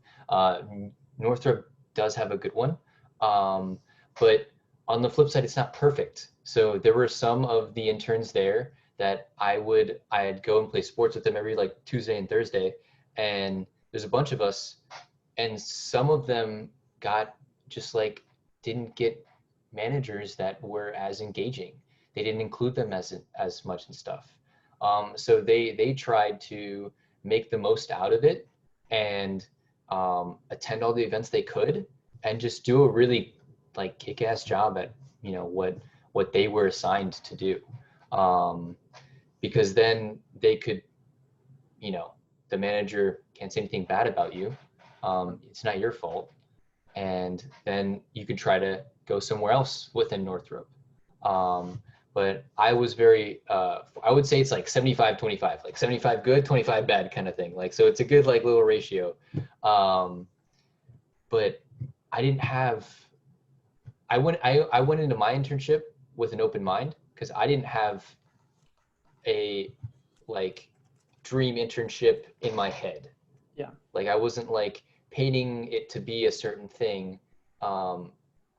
Speaker 5: Northrop does have a good one, but on the flip side, it's not perfect. So there were some of the interns there that I'd go and play sports with them every like Tuesday and Thursday, and there's a bunch of us, and some of them got just like didn't get managers that were as engaging. They didn't include them as much and stuff. So they tried to make the most out of it and attend all the events they could and just do a really like kick-ass job at, you know, what they were assigned to do. Because then they could, you know, the manager can't say anything bad about you. It's not your fault. And then you could try to go somewhere else within Northrop. But I was very, I would say it's like 75-25, like 75 good, 25 bad kind of thing. Like, so it's a good like little ratio. But I didn't have, I went into my internship with an open mind, because I didn't have a like dream internship in my head.
Speaker 10: Yeah.
Speaker 5: Like I wasn't like painting it to be a certain thing,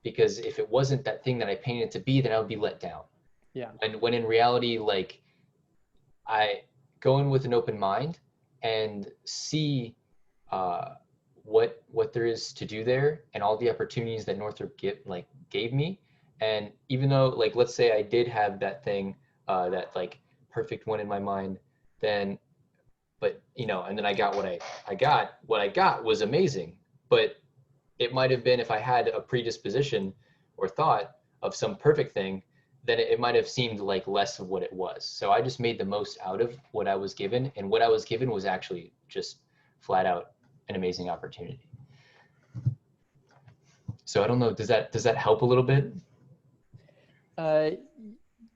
Speaker 5: because if it wasn't that thing that I painted it to be, then I would be let down.
Speaker 10: Yeah.
Speaker 5: And when in reality, like I go in with an open mind and see what there is to do there and all the opportunities that Northrop gave me. And even though, like, let's say I did have that thing, that like perfect one in my mind, then, but you know, and then I got what I got was amazing. But it might have been, if I had a predisposition or thought of some perfect thing, then it might have seemed like less of what it was. So I just made the most out of what I was given, and what I was given was actually just flat out an amazing opportunity. So I don't know, does that help a little bit?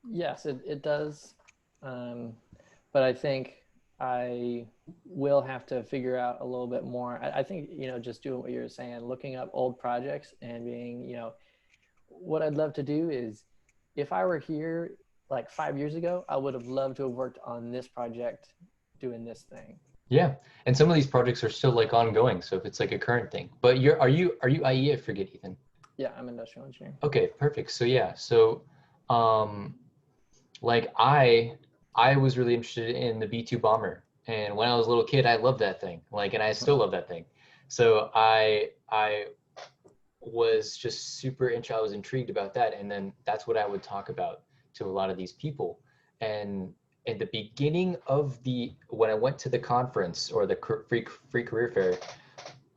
Speaker 10: Yes, it does. But I think I will have to figure out a little bit more. I think, you know, just doing what you're saying, looking up old projects and being, you know, what I'd love to do is, if I were here like 5 years ago, I would have loved to have worked on this project doing this thing.
Speaker 5: Yeah, and some of these projects are still like ongoing. So if it's like a current thing, but are you IE? I forget, Ethan.
Speaker 10: Yeah, I'm industrial engineering.
Speaker 5: Okay, perfect. So yeah, so like I I was really interested in the B-2 bomber. And when I was a little kid, I loved that thing. Like, and I still love that thing. So I was just super interested. I was intrigued about that. And then that's what I would talk about to a lot of these people. And at the beginning of when I went to the conference or the free career fair,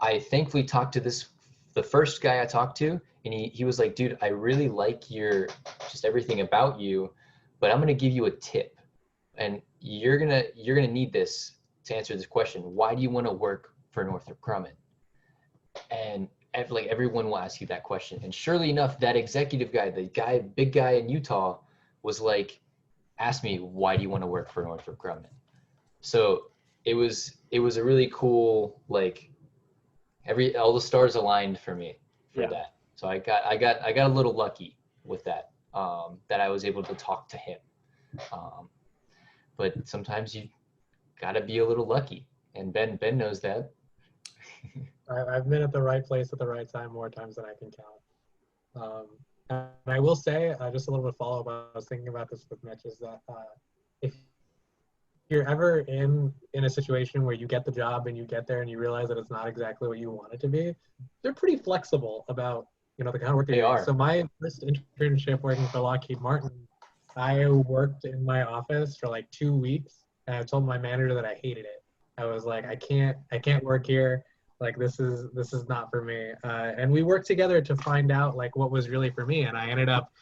Speaker 5: I thankfully talked to the first guy I talked to, and he was like, dude, I really like just everything about you, but I'm gonna give you a tip, and you're gonna need this to answer this question. Why do you want to work for Northrop Grumman? And like everyone will ask you that question. And surely enough, that executive guy, big guy in Utah, was like, ask me, why do you want to work for Northrop Grumman? So it was a really cool, like, all the stars aligned for me for that. So I got a little lucky with that, that I was able to talk to him. But sometimes you gotta be a little lucky, and Ben knows that.
Speaker 3: I've been at the right place at the right time more times than I can count. And I will say, just a little bit of follow-up, I was thinking about this with Mitch, is that if you're ever in a situation where you get the job and you get there and you realize that it's not exactly what you want it to be, they're pretty flexible about, the kind of work they are. So my first internship working for Lockheed Martin, I worked in my office for like 2 weeks, and I told my manager that I hated it. I was like, I can't work here. Like, this is not for me. And we worked together to find out like what was really for me. And I ended up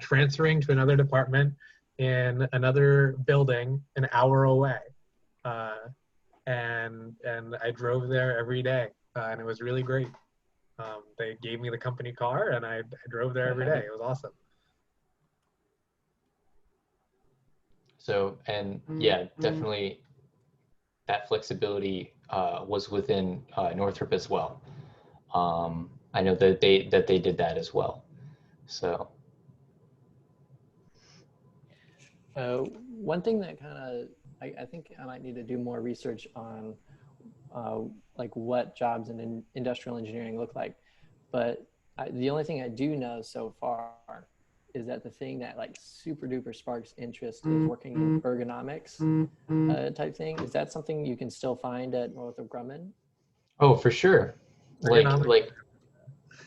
Speaker 3: transferring to another department in another building an hour away. And I drove there every day, and it was really great. They gave me the company car, and I drove there every day. It was awesome.
Speaker 5: So, and yeah, definitely that flexibility was within Northrop as well. I know that they did that as well. So.
Speaker 10: One thing that kind of, I think I might need to do more research on like what jobs in industrial engineering look like. But the only thing I do know so far is that the thing that like super duper sparks interest is working in ergonomics type thing. Is that something you can still find at Northrop Grumman?
Speaker 5: Oh, for sure. Like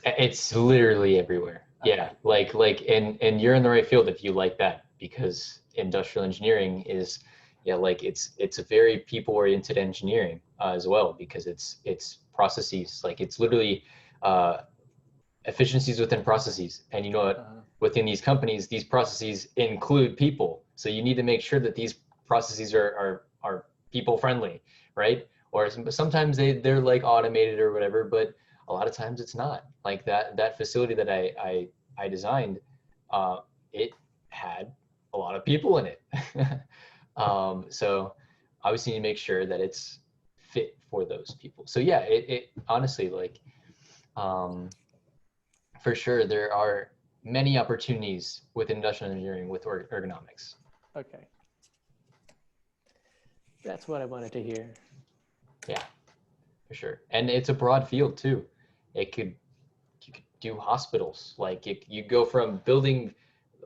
Speaker 5: it's literally everywhere. Yeah, like and you're in the right field if you like that, because industrial engineering is, like it's a very people-oriented engineering as well, because it's processes. Like it's literally efficiencies within processes, and within these companies, these processes include people. So you need to make sure that these processes are people friendly, right? Or sometimes they're like automated or whatever, but a lot of times it's not. Like that facility that I designed, it had a lot of people in it. So obviously you make sure that it's fit for those people. So yeah, it honestly, like, for sure there are many opportunities with industrial engineering with ergonomics.
Speaker 10: Okay. That's what I wanted to hear.
Speaker 5: Yeah, for sure. And it's a broad field too. You could do hospitals. Like you go from building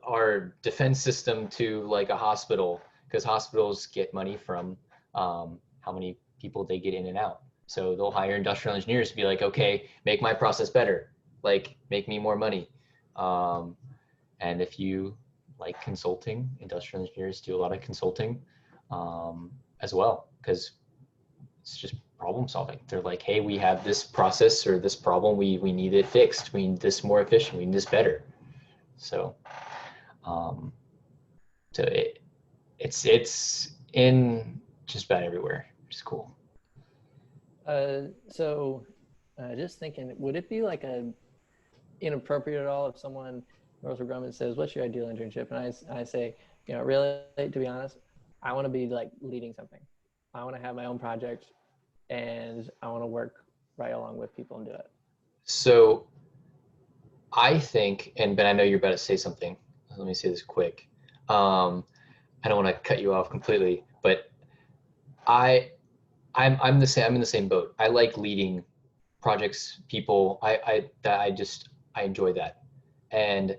Speaker 5: our defense system to like a hospital, because hospitals get money from how many people they get in and out. So they'll hire industrial engineers to be like, okay, make my process better, like make me more money. And if you like consulting, industrial engineers do a lot of consulting as well, because it's just problem solving. They're like, hey, we have this process or this problem, we need it fixed, we need this more efficient, we need this better. So it's in just about everywhere, which is cool.
Speaker 10: So just thinking, would it be like inappropriate at all if someone, Northrop Grumman, says, what's your ideal internship? And I say, really, to be honest, I want to be like leading something. I want to have my own project, and I want to work right along with people and do it.
Speaker 5: So I think, and Ben, I know you're about to say something. Let me say this quick. I don't want to cut you off completely, but I'm the same. I'm in the same boat. I like leading projects, people. I enjoy that, and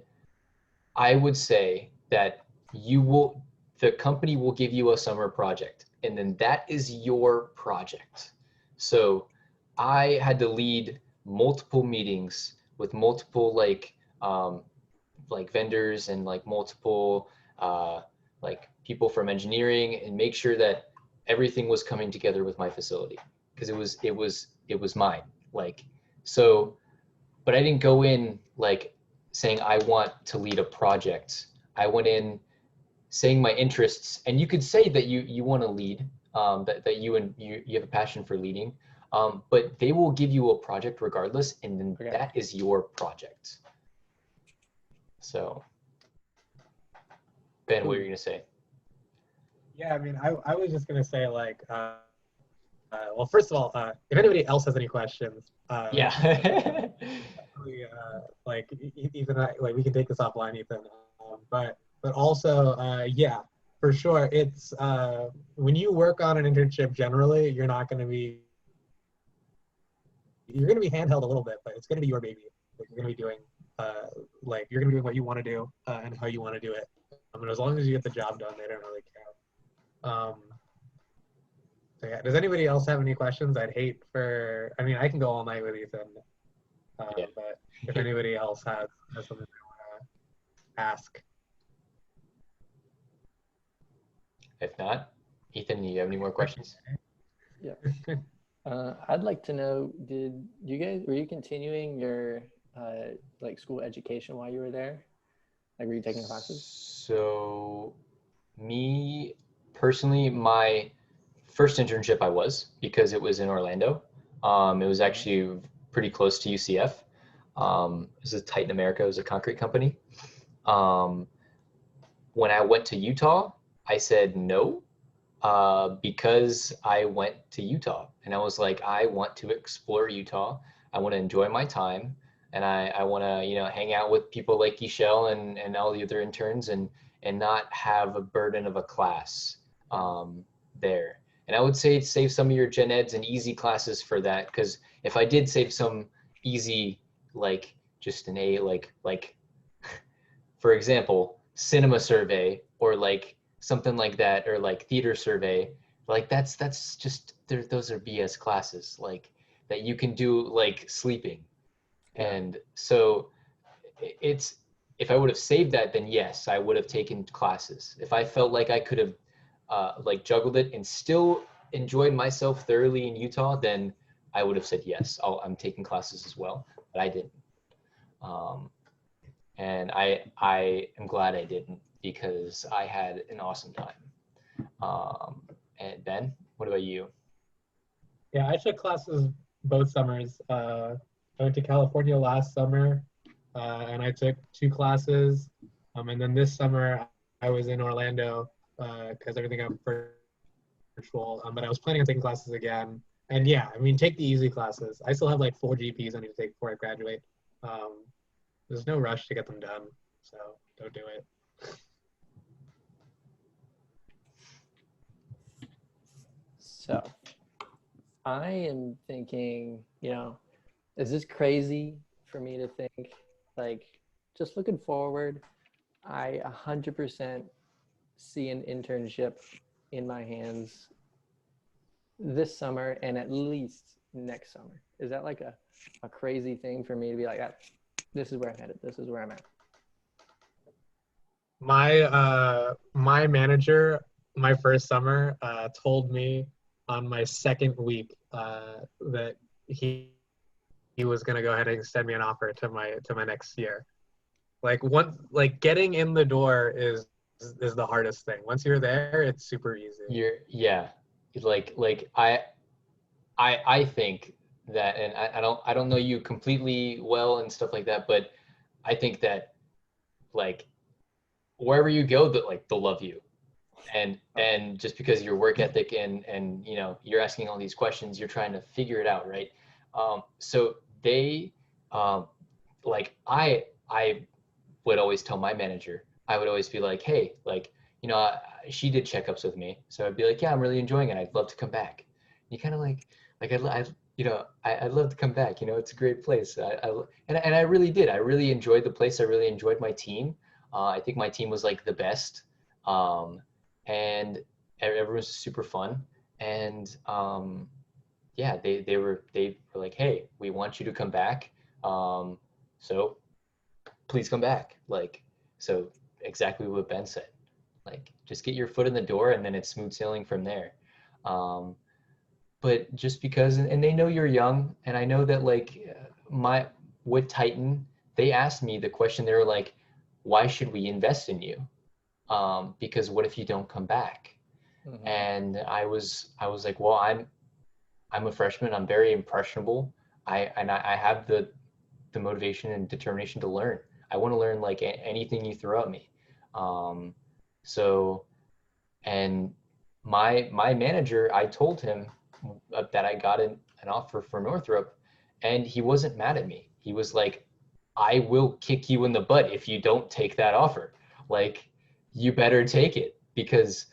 Speaker 5: I would say that you will, the company will give you a summer project, and then that is your project. So I had to lead multiple meetings with multiple like vendors and like multiple like people from engineering, and make sure that everything was coming together with my facility, because it was mine. Like, so, but I didn't go in like saying I want to lead a project. I went in saying my interests, and you could say that you want to lead, that you have a passion for leading, but they will give you a project regardless, and then that is your project. So, Ben, what are you gonna say?
Speaker 3: Yeah, I mean, I was just gonna say like, well, first of all, if anybody else has any questions,
Speaker 5: Yeah.
Speaker 3: like Ethan, like we can take this offline, Ethan. But also, yeah, for sure, it's when you work on an internship, generally, you're gonna be handheld a little bit, but it's gonna be your baby. Like, you're gonna be doing like you're gonna be doing what you want to do and how you want to do it. I mean, as long as you get the job done, they don't really care. So yeah, does anybody else have any questions? I'd hate for, I mean, I can go all night with Ethan,
Speaker 5: Yeah.
Speaker 3: but if anybody else has something they want to ask.
Speaker 5: If not, Ethan, do you have any more questions?
Speaker 10: Yeah. I'd like to know, were you continuing your like school education while you were there? Like, were you taking classes?
Speaker 5: So me personally, my first internship I was, because it was in Orlando. It was actually pretty close to UCF. This is Titan America. It was a concrete company. When I went to Utah, I said no, because I went to Utah and I was like, I want to explore Utah. I want to enjoy my time, and I want to, you know, hang out with people like Ishel and all the other interns, and not have a burden of a class there. And I would say save some of your gen eds and easy classes for that, because if I did save some easy, like just an A, like for example, cinema survey, or like something like that, or like theater survey, like that's just, those are BS classes, like that you can do like sleeping. And so it's, if I would have saved that, then yes, I would have taken classes. If I felt like I could have like juggled it and still enjoyed myself thoroughly in Utah, then I would have said yes, I'm taking classes as well, but I didn't. And I am glad I didn't, because I had an awesome time. And Ben, what about you?
Speaker 3: Yeah, I took classes both summers. I went to California last summer, and I took 2 classes. And then this summer I was in Orlando because everything got virtual. But I was planning on taking classes again. And yeah, I mean, take the easy classes. I still have like 4 GPs I need to take before I graduate. There's no rush to get them done, so don't do it.
Speaker 10: So I am thinking, you know, is this crazy for me to think? Like, just looking forward, I 100% see an internship in my hands this summer and at least next summer. Is that like a crazy thing for me to be like, this is where I'm headed, this is where I'm at?
Speaker 3: My manager, my first summer, told me on my second week that he was gonna go ahead and extend me an offer to my next year. Like getting in the door is the hardest thing. Once you're there, it's super easy.
Speaker 5: Yeah, like I think that, and I don't know you completely well and stuff like that, but I think that like wherever you go, that like they'll love you. And just because your work ethic and you know, you're asking all these questions, you're trying to figure it out, right? So they like I would always tell my manager, I would always be like, hey, like, you know, she did checkups with me, so I'd be like, yeah, I'm really enjoying it, I'd love to come back. You kind of like you know, I'd love to come back, you know, it's a great place. And I really did. I really enjoyed the place. I really enjoyed my team. I think my team was like the best. and everyone was super fun. And yeah, they were like, hey, we want you to come back. So please come back. Like, so exactly what Ben said. Like, just get your foot in the door, and then it's smooth sailing from there. But just because, and they know you're young, and I know that like with Titan, they asked me the question. They were like, why should we invest in you? Because what if you don't come back? Mm-hmm. And I was like, well, I'm a freshman. I'm very impressionable. I have the motivation and determination to learn. I want to learn like anything you throw at me. So, and my manager, I told him that I got an offer for Northrop, and he wasn't mad at me. He was like, I will kick you in the butt if you don't take that offer. Like, you better take it, because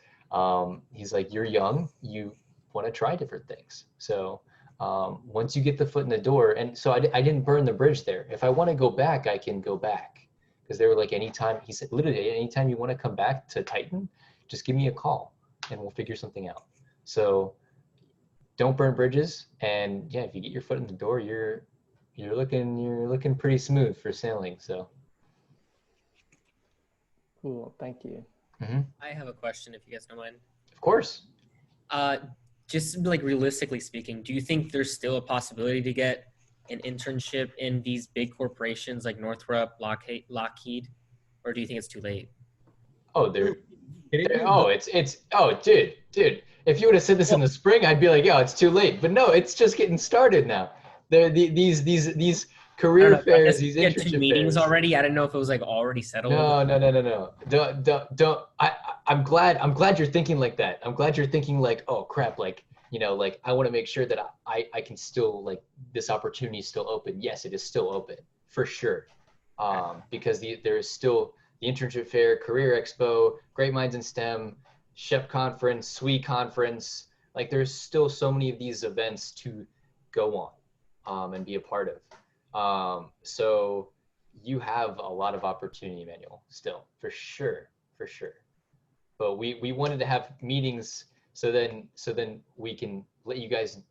Speaker 5: he's like, you're young, you want to try different things. So once you get the foot in the door, and so I didn't burn the bridge there. If I want to go back, I can go back, because they were like, anytime, he said, literally, anytime you want to come back to Titan, just give me a call and we'll figure something out. So don't burn bridges. And yeah, if you get your foot in the door, you're looking pretty smooth for sailing. So
Speaker 10: cool, thank you.
Speaker 5: Mm-hmm.
Speaker 14: I have a question, if you guys don't mind.
Speaker 5: Of course.
Speaker 14: Just like realistically speaking, do you think there's still a possibility to get an internship in these big corporations like Northrop, Lockheed, or do you think it's too late?
Speaker 5: Oh, dude, if you would have said this in the spring, I'd be like, yo, it's too late. But no, it's just getting started now. These career fairs, these
Speaker 14: internship
Speaker 5: internship
Speaker 14: two meetings
Speaker 5: fairs.
Speaker 14: already. I didn't know if it was like already settled.
Speaker 5: No. Don't. I'm glad you're thinking like that. I'm glad you're thinking like, oh crap, like, you know, like I want to make sure that I can still, like, this opportunity is still open. Yes, it is still open for sure. Because there is still the internship fair, career expo, Great Minds in STEM, SHEP conference, SWE conference. Like, there's still so many of these events to go on and be a part of. So you have a lot of opportunity, Emmanuel, still, for sure. But we wanted to have meetings so then we can let you guys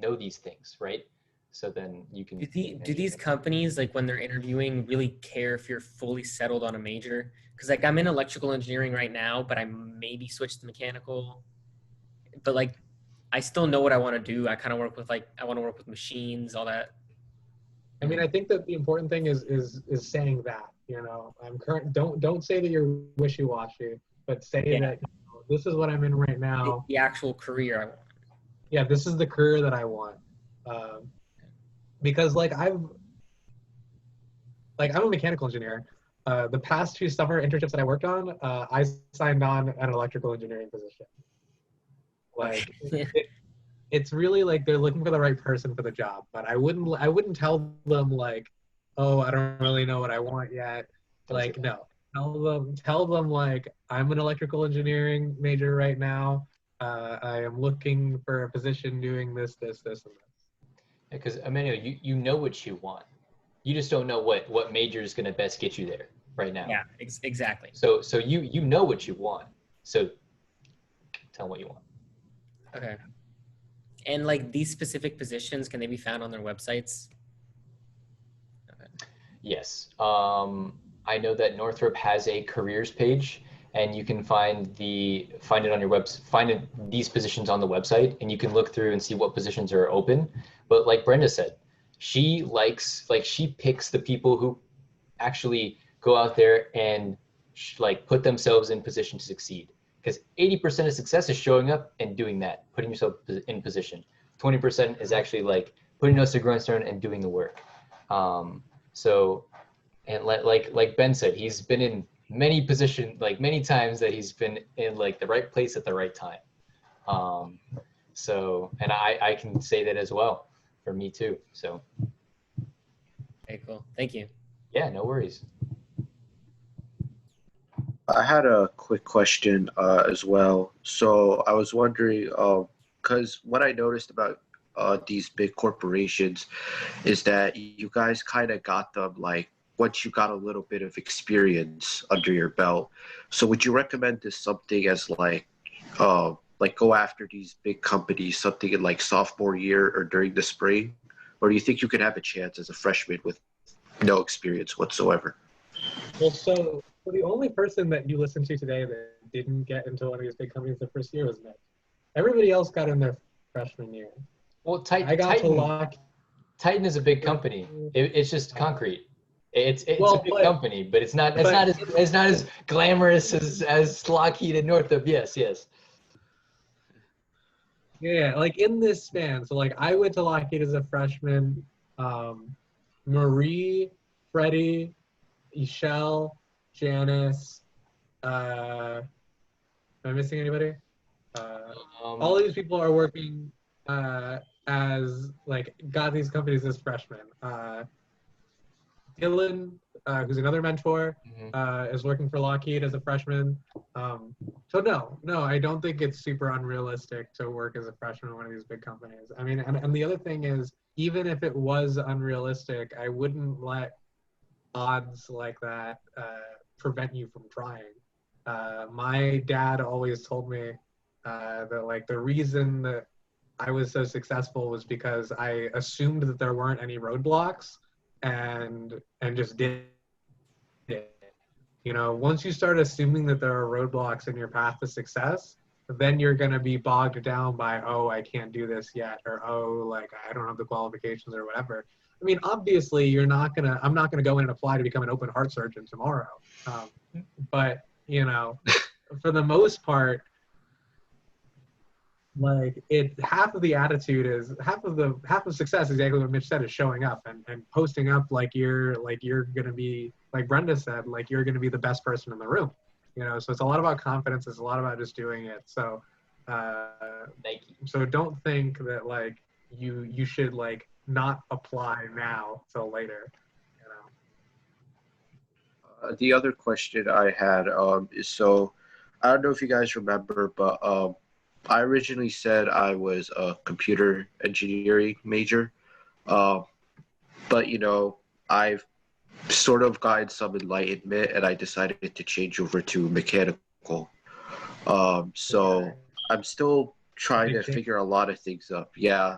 Speaker 5: know these things, right? So then you can.
Speaker 14: Do these companies, like when they're interviewing, really care if you're fully settled on a major? Because like I'm in electrical engineering right now, but I maybe switched to mechanical. But like I still know what I want to do. I kind of work with I want to work with machines, all that.
Speaker 3: I mean, I think that the important thing is saying that, you know, don't say that you're wishy-washy, but say that, you know, this is what I'm in right now.
Speaker 14: The actual career I want.
Speaker 3: Yeah, this is the career that I want. Because I'm a mechanical engineer. The past 2 summer internships that I worked on, I signed on an electrical engineering position. Like, it's really like they're looking for the right person for the job, but I wouldn't tell them like, oh, I don't really know what I want yet. Like, no, tell them like, I'm an electrical engineering major right now. I am looking for a position doing this, and this.
Speaker 5: Because Emmanuel, you know what you want. You just don't know what major is going to best get you there right now.
Speaker 14: Yeah, exactly.
Speaker 5: So you know what you want. So tell them what you want.
Speaker 14: Okay. And like these specific positions, can they be found on their websites? Okay.
Speaker 5: Yes. I know that Northrop has a careers page, and you can find it on your website, these positions on the website, and you can look through and see what positions are open. But like Brenda said, she picks the people who actually go out there and put themselves in position to succeed. Because 80% of success is showing up and doing that, putting yourself in position. 20% is actually like putting nose to grindstone and doing the work. So, and like Ben said, he's been in many positions, like many times that he's been in like the right place at the right time. So, and I can say that as well for me too. So.
Speaker 14: Okay, cool. Thank you.
Speaker 5: Yeah, no worries.
Speaker 15: I had a quick question as well. So I was wondering, because what I noticed about these big corporations is that you guys kind of got them like once you got a little bit of experience under your belt. So would you recommend this something as like go after these big companies, something in like sophomore year or during the spring? Or do you think you could have a chance as a freshman with no experience whatsoever?
Speaker 3: Well, so the only person that you listened to today that didn't get into one of these big companies the first year was Nick. Everybody else got in their freshman year.
Speaker 5: Well,
Speaker 3: I got to lock.
Speaker 5: Titan is a big company. It's just concrete. It's
Speaker 3: Well,
Speaker 5: a big
Speaker 3: but-
Speaker 5: company, but it's not
Speaker 3: but-
Speaker 5: as glamorous as Lockheed and Northrop. Yes.
Speaker 3: Yeah, like in this span. So like I went to Lockheed as a freshman. Marie, Freddie, Ishel, Janice. Am I missing anybody? All these people are working as like got these companies as freshmen. Dylan, who's another mentor, is working for Lockheed as a freshman. So no, I don't think it's super unrealistic to work as a freshman in one of these big companies. I mean, and the other thing is, even if it was unrealistic, I wouldn't let odds like that prevent you from trying. My dad always told me that like the reason that I was so successful was because I assumed that there weren't any roadblocks and just did it. You know, once you start assuming that there are roadblocks in your path to success, then you're going to be bogged down by, oh, I can't do this yet, or oh, like I don't have the qualifications or whatever. I mean, obviously, I'm not going to go in and apply to become an open heart surgeon tomorrow. But, you know, for the most part, like half of the attitude is half of success, exactly what Mitch said, is showing up and posting up like you're gonna be, like Brenda said, like you're gonna be the best person in the room. You know, so it's a lot about confidence, it's a lot about just doing it. So
Speaker 5: Thank you.
Speaker 3: so don't think that like you should like not apply now till later.
Speaker 15: The other question I had is, so I don't know if you guys remember, but I originally said I was a computer engineering major, but you know, I've sort of gotten some enlightenment and I decided to change over to mechanical. So I'm still trying to figure a lot of things up. Yeah.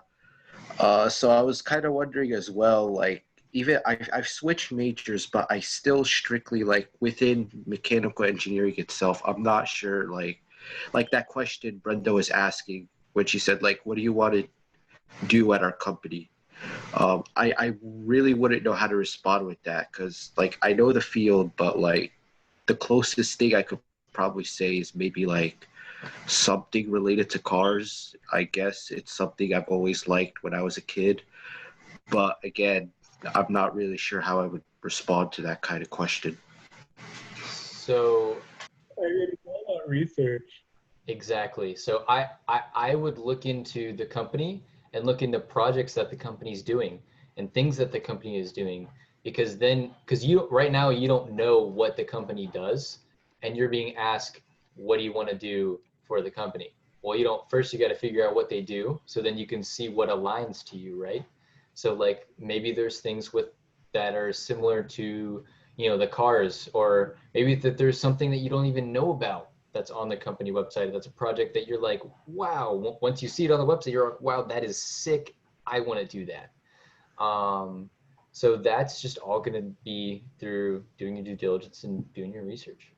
Speaker 15: So I was kind of wondering as well, like, even I've switched majors, but I still strictly, like, within mechanical engineering itself, I'm not sure, like that question Brenda was asking when she said, like, what do you want to do at our company? I really wouldn't know how to respond with that, because, like, I know the field, but, like, the closest thing I could probably say is maybe, like, something related to cars. I guess it's something I've always liked when I was a kid. But again, I'm not really sure how I would respond to that kind of question.
Speaker 5: So
Speaker 3: It's all about research.
Speaker 5: exactly. So I would look into the company and look into projects that the company's doing and things that the company is doing, because you right now you don't know what the company does and you're being asked, what do you want to do for the company? Well, you don't, first you got to figure out what they do, so then you can see what aligns to you, right? So like maybe there's things that are similar to, you know, the cars, or maybe that there's something that you don't even know about that's on the company website. That's a project that you're like, wow, once you see it on the website, you're like, wow, that is sick. I want to do that. So that's just all going to be through doing your due diligence and doing your research.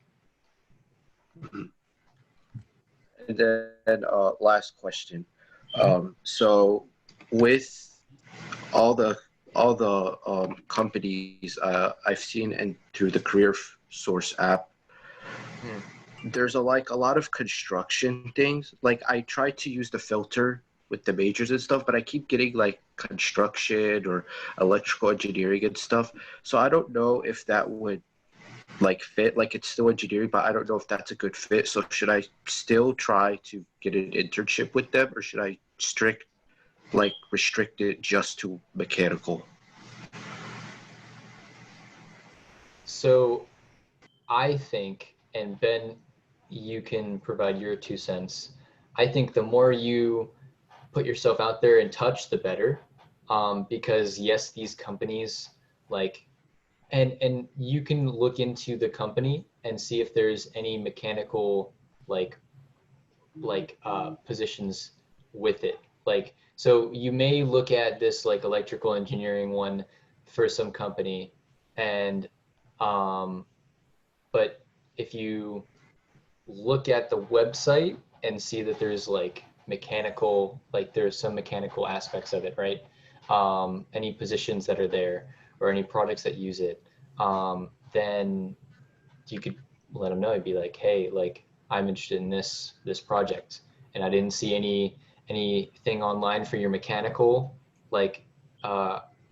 Speaker 15: And then last question. So with all the companies I've seen and through the Career Source app, there's a lot of construction things. Like I try to use the filter with the majors and stuff, but I keep getting like construction or electrical engineering and stuff. So I don't know if that would like fit. Like it's still engineering, but I don't know if that's a good fit. So should I still try to get an internship with them, or should I restrict it just to mechanical?
Speaker 5: So I think, and Ben, you can provide your 2 cents. I think the more you put yourself out there and touch, the better. Because yes, these companies, like And you can look into the company and see if there's any mechanical positions with it. Like, so you may look at this like electrical engineering one for some company, and but if you look at the website and see that there's like mechanical, like there's some mechanical aspects of it, right? Any positions that are there or any products that use it, then you could let them know. You'd be like, hey, like I'm interested in this project, and I didn't see anything online for your mechanical like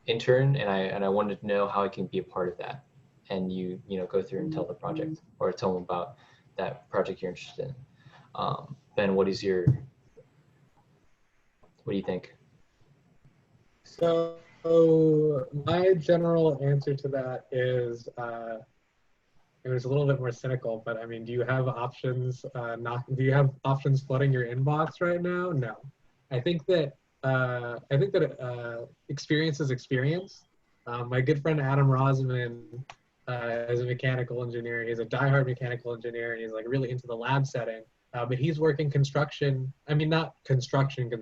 Speaker 5: intern, and I wanted to know how I can be a part of that. And you know go through and tell the project or tell them about that project you're interested in. Ben, what do you think?
Speaker 3: So my general answer to that is, it was a little bit more cynical, but I mean, do you have options? Do you have options flooding your inbox right now? No. I think that experience is experience. My good friend Adam Rosman is a mechanical engineer. He's a diehard mechanical engineer, and he's like really into the lab setting. But he's working construction. I mean, not construction, but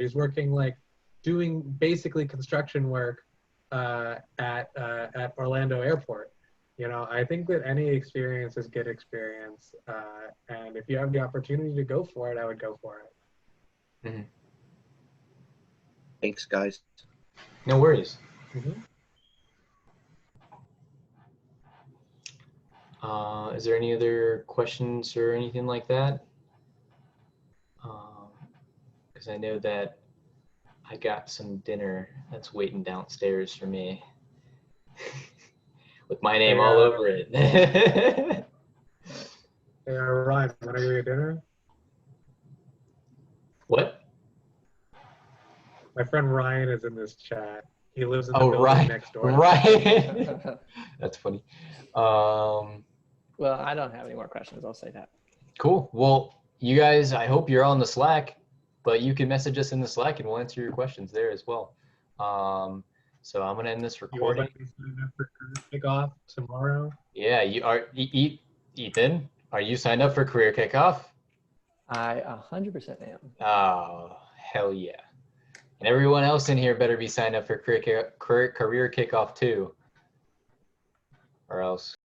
Speaker 3: he's working like doing basically construction work at Orlando Airport. You know, I think that any experience is good experience, and if you have the opportunity to go for it, I would go for it.
Speaker 5: Mm-hmm.
Speaker 15: Thanks, guys.
Speaker 5: No worries.
Speaker 3: Mm-hmm.
Speaker 5: Is there any other questions or anything like that? Because I know that I got some dinner that's waiting downstairs for me with my name all over it.
Speaker 3: Hey, Ryan, want to go get dinner?
Speaker 5: What?
Speaker 3: My friend Ryan is in this chat. He lives in the building next door.
Speaker 5: Right. That's funny.
Speaker 10: Well, I don't have any more questions. I'll say that.
Speaker 5: Cool. Well, you guys, I hope you're on the Slack, but you can message us in the Slack and we'll answer your questions there as well. So I'm gonna end this recording.
Speaker 3: You want to sign up for kickoff tomorrow?
Speaker 5: Yeah, you are. Ethan, are you signed up for Career Kickoff?
Speaker 10: I 100% am.
Speaker 5: Oh, hell yeah. And everyone else in here better be signed up for Career Kickoff too, or else